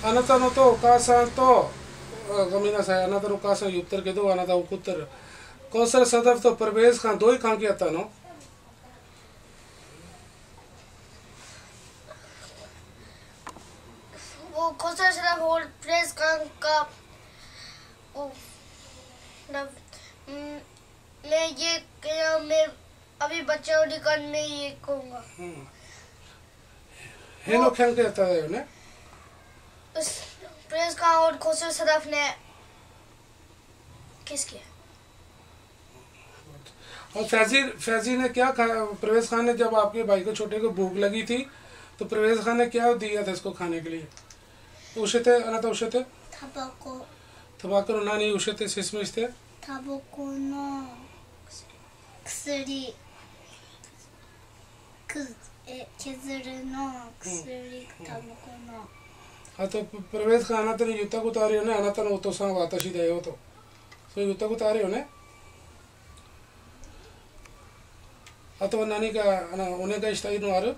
あなたのとお母さんと、ごめんなさい、あなたのお母さん言ってるけど、あなた怒ってる。コーサル・サダフとパルベーズ・खानどういう関係だったの？वो कौशल सराफ और परवेज खान का वो मैं ये मैं अभी बच्चा होने का मैं ये कहूँगा への関係だったよね。 उस परवेज खान और कौशल सराफ ने किस किया और फैजी ने क्या खाया? परवेज खान ने जब आपके भाई को छोटे को भूख लगी थी तो परवेज खान ने क्या दिया था इसको खाने के लिए? उसे थे अनाथ उसे थे तबाको नानी उसे थे सिस्मिस थे タバコの薬削るの薬タバコの あとプレベースがあなたに言ったことあるよね。あなたのお父さんは私だよと。そう言ったことあるよね。あとは何かお願いしたいのある？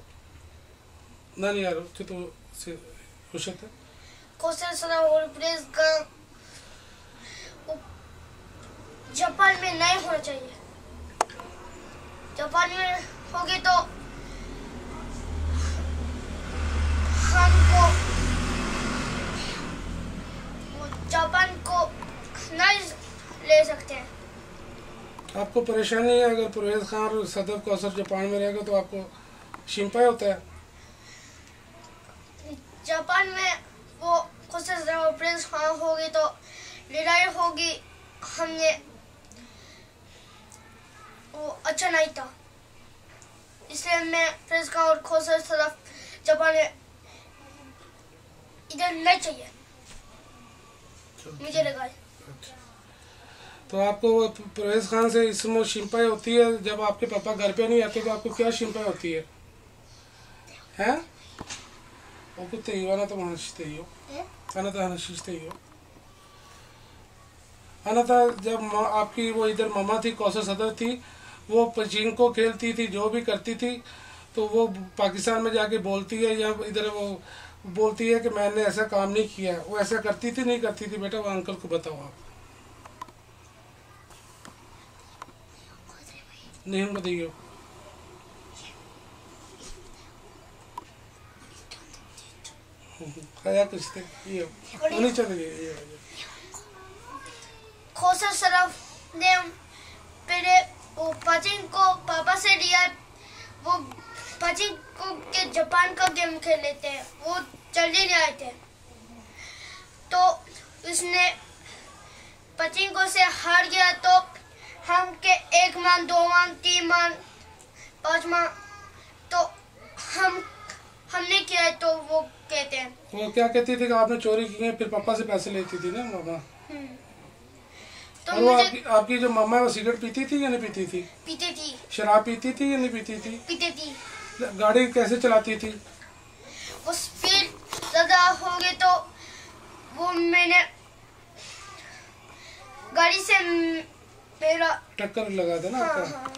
何ある？ちょっと教えて。कौशल सराफ और परवेज खान जापान में नहीं होना चाहिए। जापान में होगी तो हमको जापान को नहीं ले सकते हैं। आपको परेशानी है अगर परवेज खान और सदफ कौसर जापान में रहेगा तो आपको शिंपाई होता है। जापान में वो कौशल सराफ और परवेज खान होगी तो लड़ाई होगी। हमने वो अच्छा नहीं था इसलिए मैं परवेज खान और कौशल सराफ जापान में इधर नहीं चाहिए मुझे लगा। तो आपको परवेज खान से इसमें शिंपाई होती है जब आपके पापा घर पे नहीं आते तो आपको क्या शिंपाई होती है? हैं? वो कुछ ही वाला तो मानते ही हो। अनाथ अनशिष्ट ही हो। अनाथ जब आपकी वो इधर मामा थी कौशल सदर थी वो पचिंको खेलती थी जो भी करती थी तो वो पाकिस्तान में जाके बोलती है या इधर वो बोलती है कि मैंने ऐसा काम नहीं किया। वो ऐसा करती थी नहीं करती थी? बेटा वो अंकल को बताओ आप। नहीं बताइए। खाया कुछ थे ये नहीं चाहिए। कौशल सराफ ने पहले वो पचिंको पापा से लिया। वो पचिंको के जापान का गेम खेले थे वो जल्दी नहीं आए थे तो उसने पचिंको से हार गया तो हम के 1 मान 2 मान 3 मान 5 मान तो हमने किया तो वो कहते हैं। वो क्या कहती थी कि आपने चोरी की है फिर पापा से पैसे लेती थी ना मामा। तो और वो आपकी जो मामा है वो सिगरेट पीती थी या नहीं पीती थी? पीती थी। शराब पीती थी या नहीं पीती थी? पीती थी। गाड़ी कैसे चलाती थी? वो स्पीड ज्यादा हो गई तो वो मैंने गाड़ी से मेरा टक्कर लगा था ना हाँ, आपका। हाँ,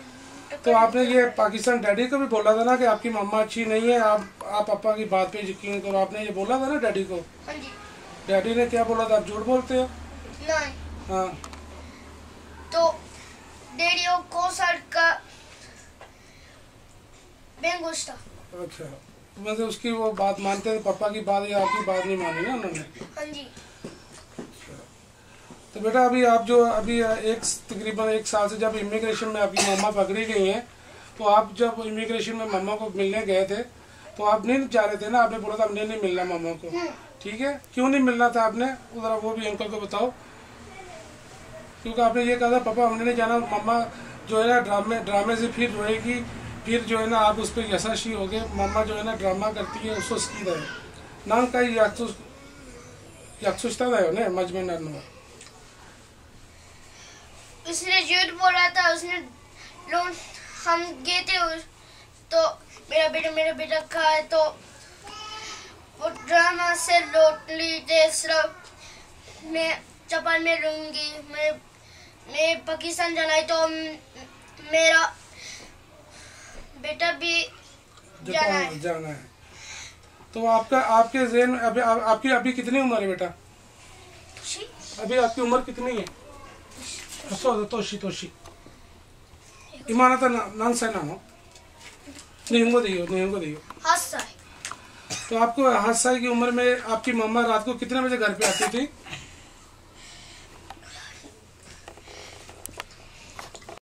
तो आपने ये पाकिस्तान डैडी को भी बोला था ना कि आपकी मम्मा अच्छी नहीं है आप पापा की बात पे यकीन करो। आपने ये बोला था ना डैडी को? हाँ जी। डैडी ने क्या बोला था? आप झूठ बोलते हो? नहीं। हाँ तो डैडी को कौशल का बेंगोश था। अच्छा मतलब उसकी वो बात मानते थे पापा की बात या आपकी बात नहीं मानी ना उन्होंने? हाँ जी। तो बेटा अभी तकरीबन 1 साल से जब इमिग्रेशन में आपकी मम्मा पकड़ी गई हैं तो आप जब इमिग्रेशन में मम्मा को मिलने गए थे तो आप नहीं जा रहे थे ना? आपने बोला था हमने नहीं मिलना मम्मा को। ठीक है क्यों नहीं मिलना था आपने? उधर वो भी अंकल को बताओ। क्योंकि आपने ये कहा था पापा हमने नहीं जाना। मम्मा जो है ना ड्रामे से फिर रोएगी फिर जो है ना आप उस पर यशाशी हो गए। मम्मा जो है ना ड्रामा करती है उसको स्कीदा है नाम का याक्सुस्ता है ना मजमे नाम। उसने झूठ बोला था। उसने लोग हम गए थे तो मेरा बेटा कहा है तो वो ड्रामा से लौट ली थे। सिर्फ मैं जापान में रहूंगी मैं पाकिस्तान जाना है तो मेरा बेटा भी जाना है। तो तो आपके ज़हन में आपकी कितनी उम्र है बेटा? अभी आपकी उम्र कितनी है? तोशी इमानता नान से नानो नहीं दियो 8 साल। तो आपको 8 साल की उम्र में आपकी मम्मा रात को कितने बजे घर पे आती थी?